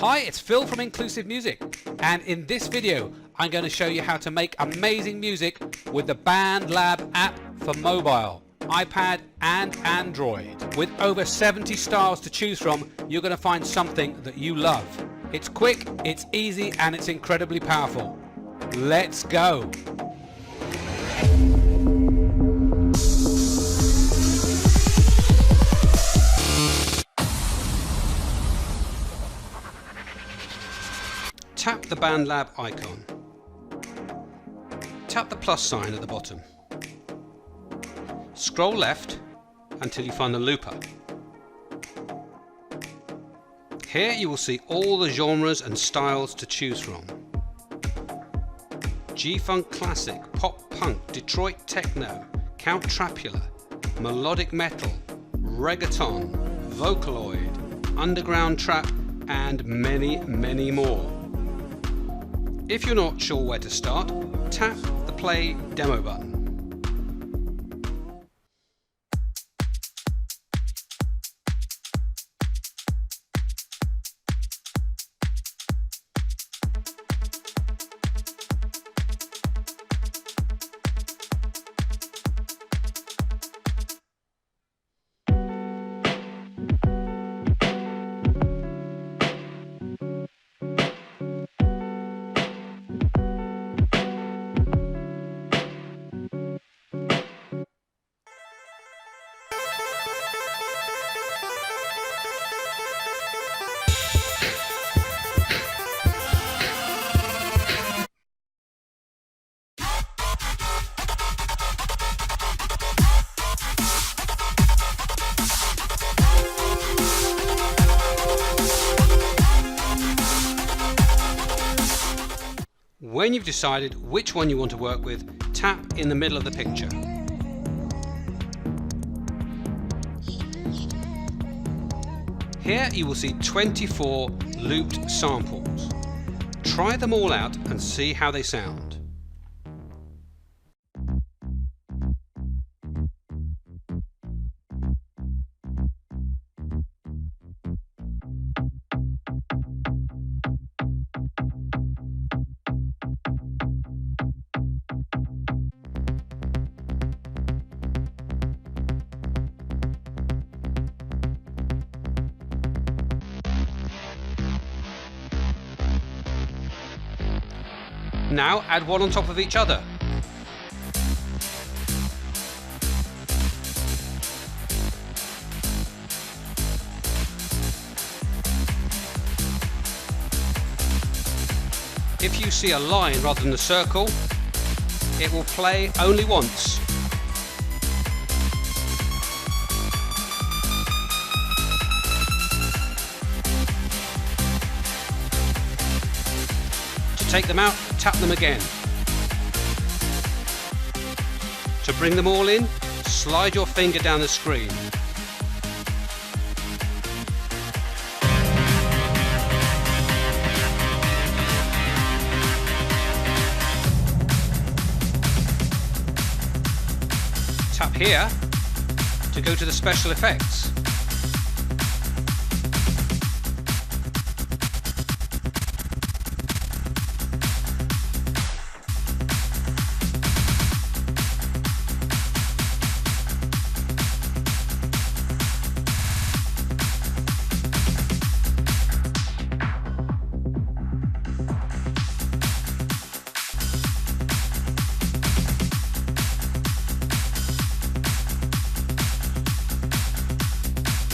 Hi, it's Phil from Inclusive Music, and in this video I'm going to show you how to make amazing music with the BandLab app for mobile, iPad and Android. With over 70 styles to choose from, you're going to find something that you love. It's quick, it's easy and it's incredibly powerful. Let's go! Tap the BandLab icon. Tap the plus sign at the bottom. Scroll left until you find the looper. Here you will see all the genres and styles to choose from. G-Funk Classic, Pop Punk, Detroit Techno, Count Trapula, Melodic Metal, Reggaeton, Vocaloid, Underground Trap and many, many more. If you're not sure where to start, tap the play demo button. When you've decided which one you want to work with, tap in the middle of the picture. Here you will see 24 looped samples. Try them all out and see how they sound. Now add one on top of each other. If you see a line rather than a circle, it will play only once. To take them out, tap them again. To bring them all in, slide your finger down the screen. Tap here to go to the special effects.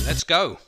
Let's go.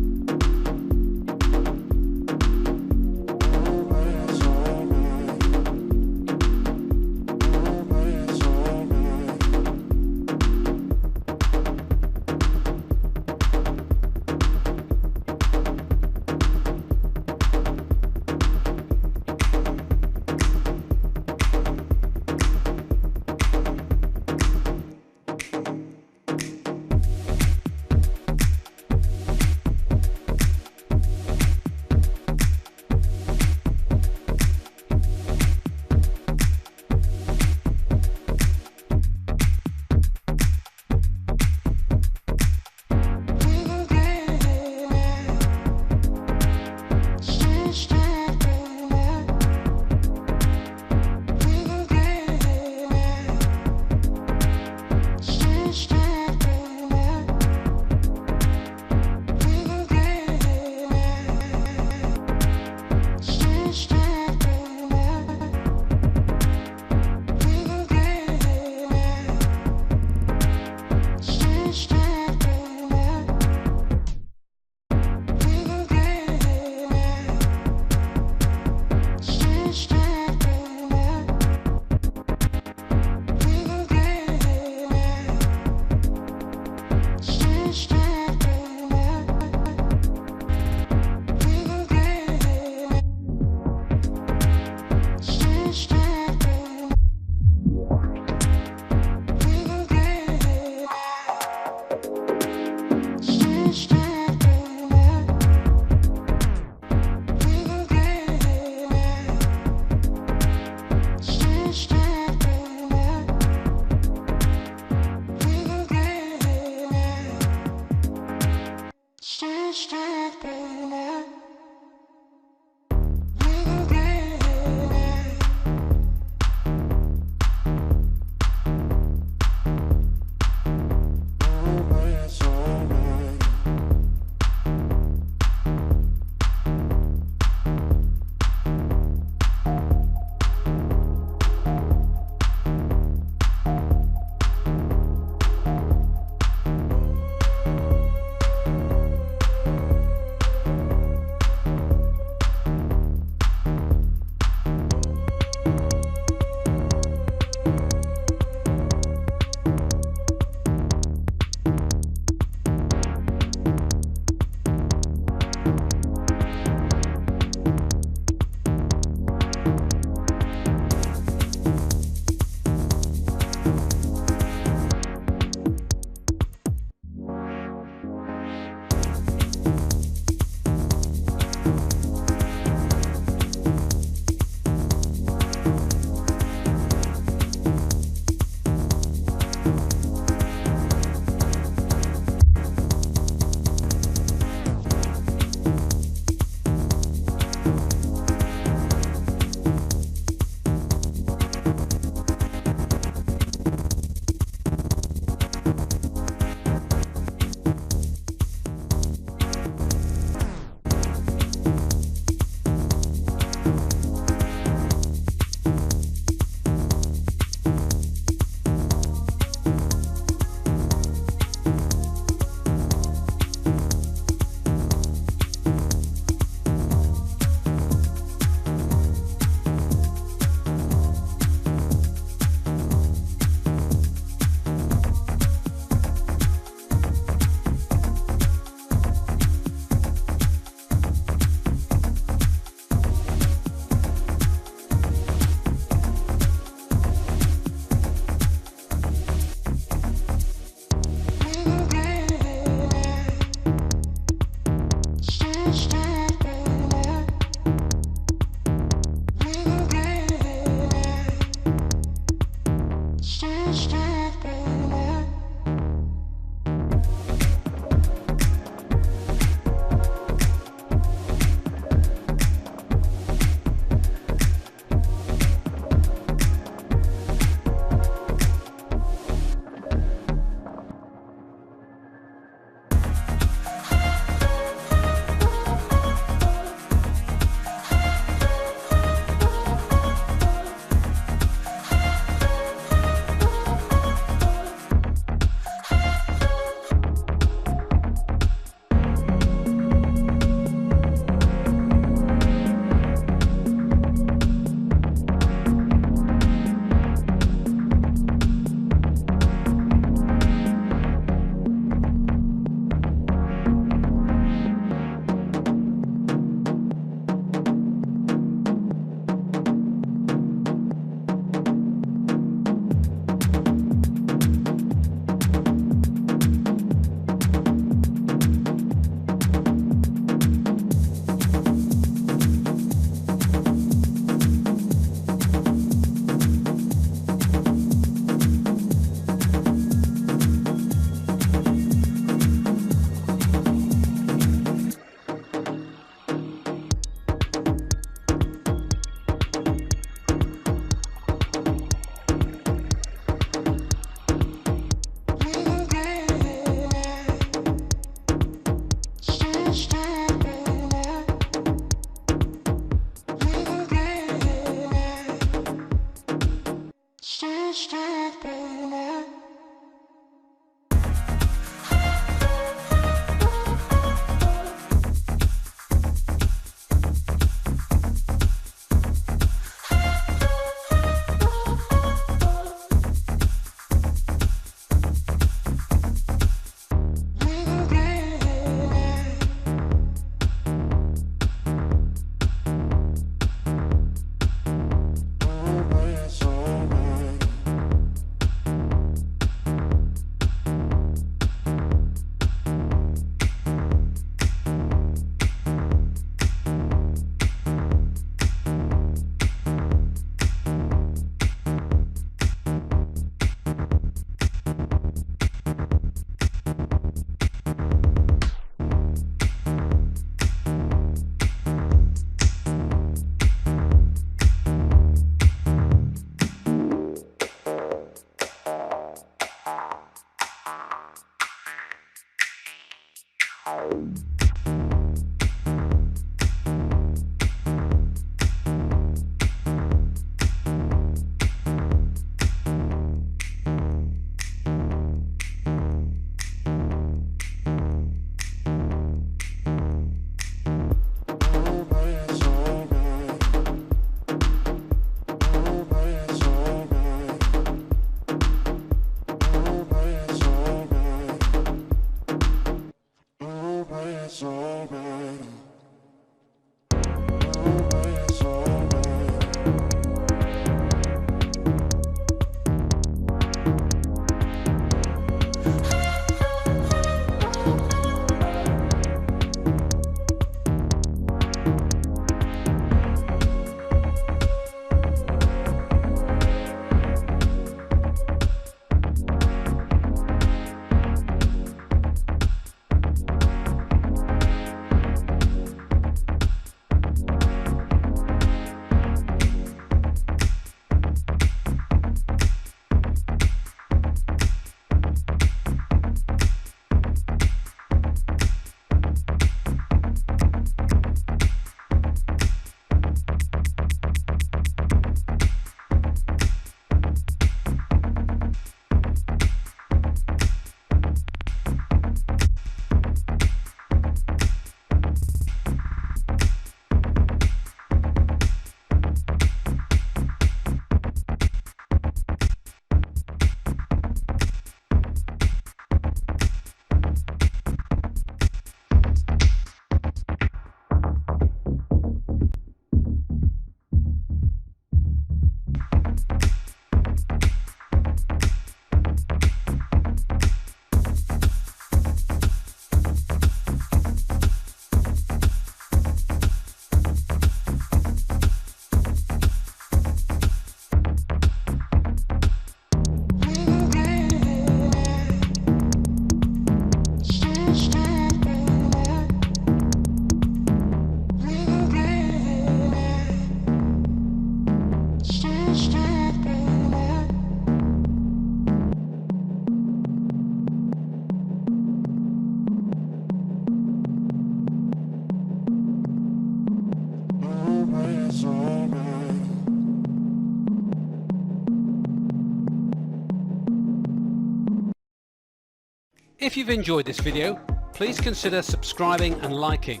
If you've enjoyed this video, please consider subscribing and liking.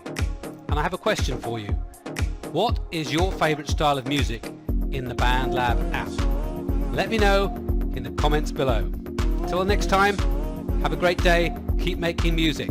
And I have a question for you. What is your favourite style of music in the BandLab app? Let me know in the comments below. Till next time, have a great day, keep making music.